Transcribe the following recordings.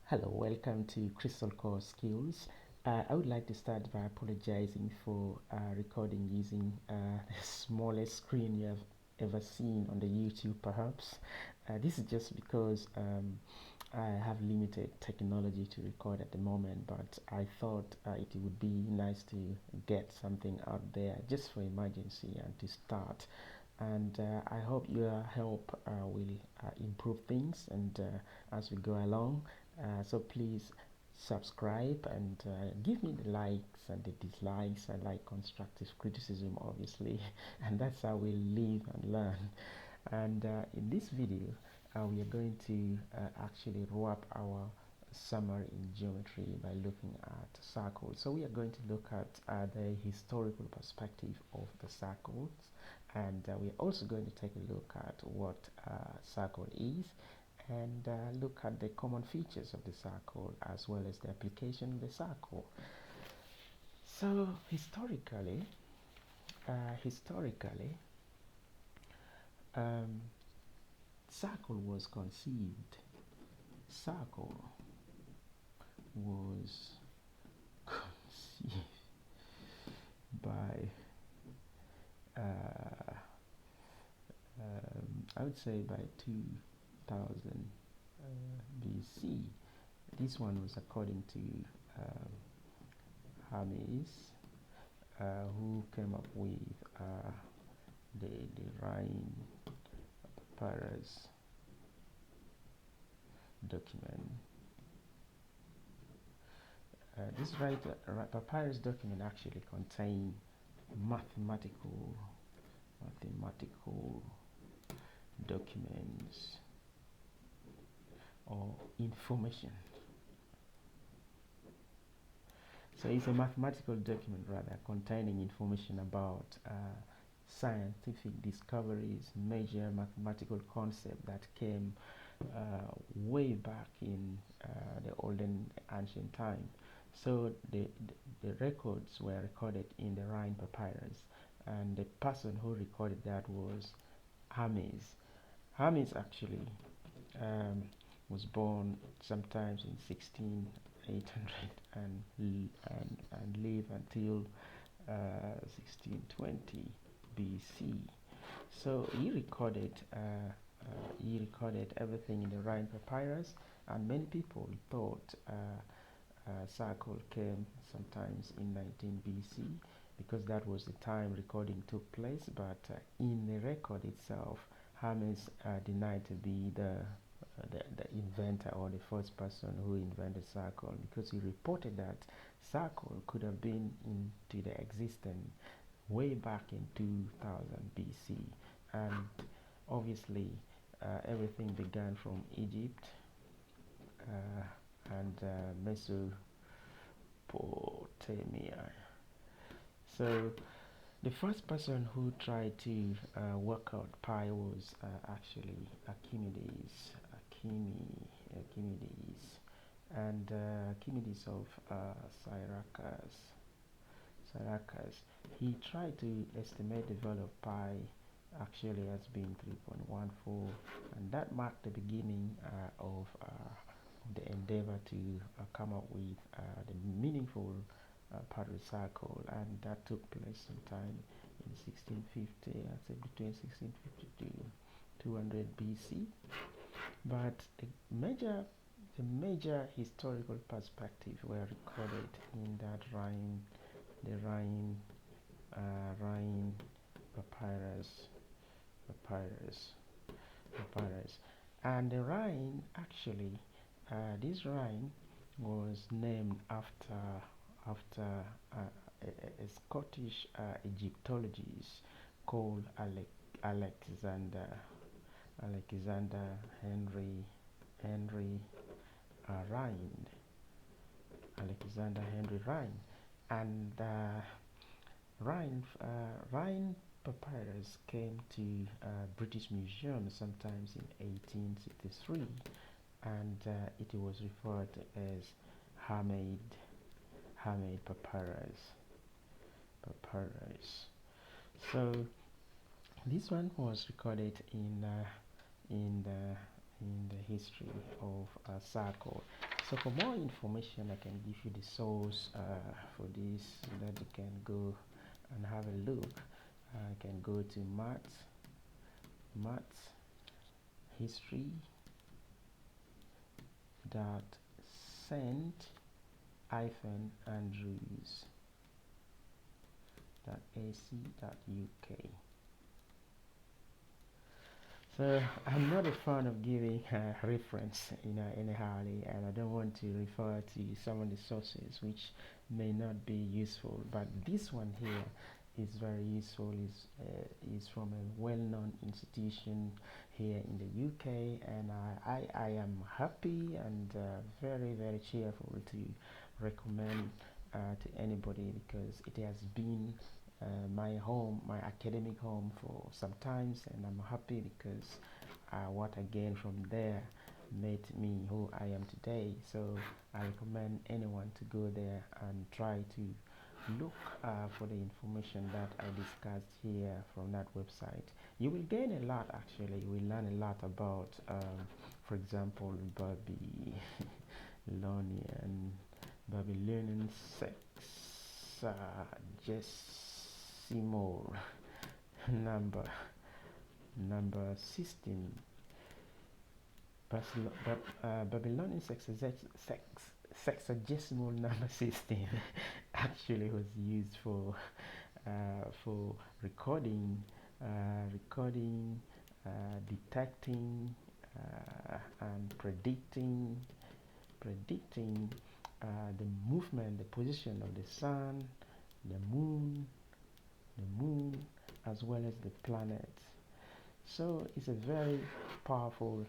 Hello, welcome to Crystal Core Skills. I would like to start by apologizing for recording using the smallest screen you have ever seen on the YouTube, perhaps. This is just because I have limited technology to record at the moment, but I thought it would be nice to get something out there just for emergency and to start. And I hope your help will improve things and as we go along. So please subscribe and give me the likes and the dislikes. I like constructive criticism, obviously, and that's how we live and learn. And in this video, we are going to actually wrap our summer in geometry by looking at circles. So we are going to look at the historical perspective of the circles, and we're also going to take a look at what circle is and look at the common features of the circle as well as the application of the circle. So historically, um, circle was conceived. Circle was conceived by, I would say, by 2000 BC. This one was according to um, Hermes, who came up with the Rhine Papyrus document. This papyrus document actually contained mathematical mathematical documents or information. So it's a mathematical document rather containing information about scientific discoveries, major mathematical concepts that came way back in the olden ancient time. So the records were recorded in the Rhine Papyrus, and the person who recorded that was Hermes. Hermes actually um, was born sometimes in 1600 and lived until 1620 BC. So he recorded everything in the Rhine Papyrus, and many people thought Circle came sometimes in 19 BC because that was the time recording took place. But in the record itself, Hermes denied to be the inventor or the first person who invented circle because he reported that circle could have been into the existence way back in 2000 BC, and obviously everything began from Egypt and Mesopotamia. So the first person who tried to work out pi was actually Archimedes, and Archimedes of Syracuse. He tried to estimate the value of pi actually as being 3.14, and that marked the beginning of the endeavor to come up with the meaningful part of the circle, and that took place sometime in 1650, I'd say between 1650 to 200 BC. But the major historical perspective were recorded in that the Rhine papyrus, papyrus, papyrus, and the Rhine actually, this Rhine was named after a Scottish Egyptologist called Alexander Alexander Henry Rhine. Alexander Henry Rhine, and Rhine papyrus came to British Museum sometimes in 1863, and it was referred as Hamid papyrus. So this one was recorded in the history of circle. So for more information, I can give you the source for this so that you can go and have a look. I can go to maths history dot Saint Andrews dot ac dot uk. So I'm not a fan of giving reference, anyhowly, and I don't want to refer to some of the sources which may not be useful. But this one here is very useful. Is from a well-known institution here in the UK, and I am happy and very cheerful to recommend to anybody, because it has been my home, my academic home for some times, and I'm happy because what I gained from there made me who I am today. So I recommend anyone to go there and try to look for the information that I discussed here from that website. You will gain a lot, actually. You will learn a lot about, for example, Babylonian, Babylonian sex, decimal number, number system, Babylonian sexagesimal number system actually was used for recording, recording, detecting, and predicting the movement, the position of the sun, the moon, as well as the planets. So it's a very powerful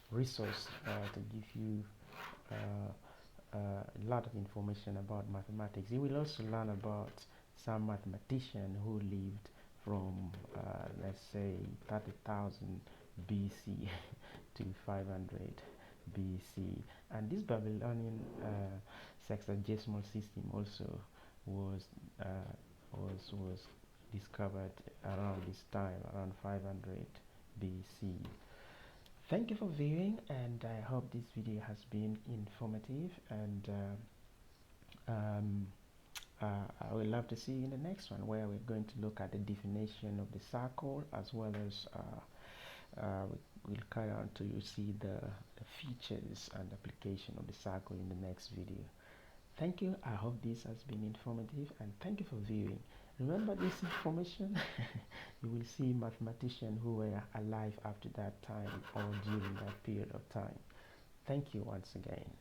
resource to give you a lot of information about mathematics. You will also learn about some mathematician who lived from let's say 30,000 BC to 500 BC, and this Babylonian sexagesimal system also was was discovered around this time, around 500 BC. Thank you for viewing, and I hope this video has been informative, and I would love to see you in the next one, where we're going to look at the definition of the circle, as well as we'll carry on to you see the features and application of the circle in the next video. Thank you. I hope this has been informative, and thank you for viewing. Remember this information. You will see mathematicians who were alive after that time or during that period of time. Thank you once again.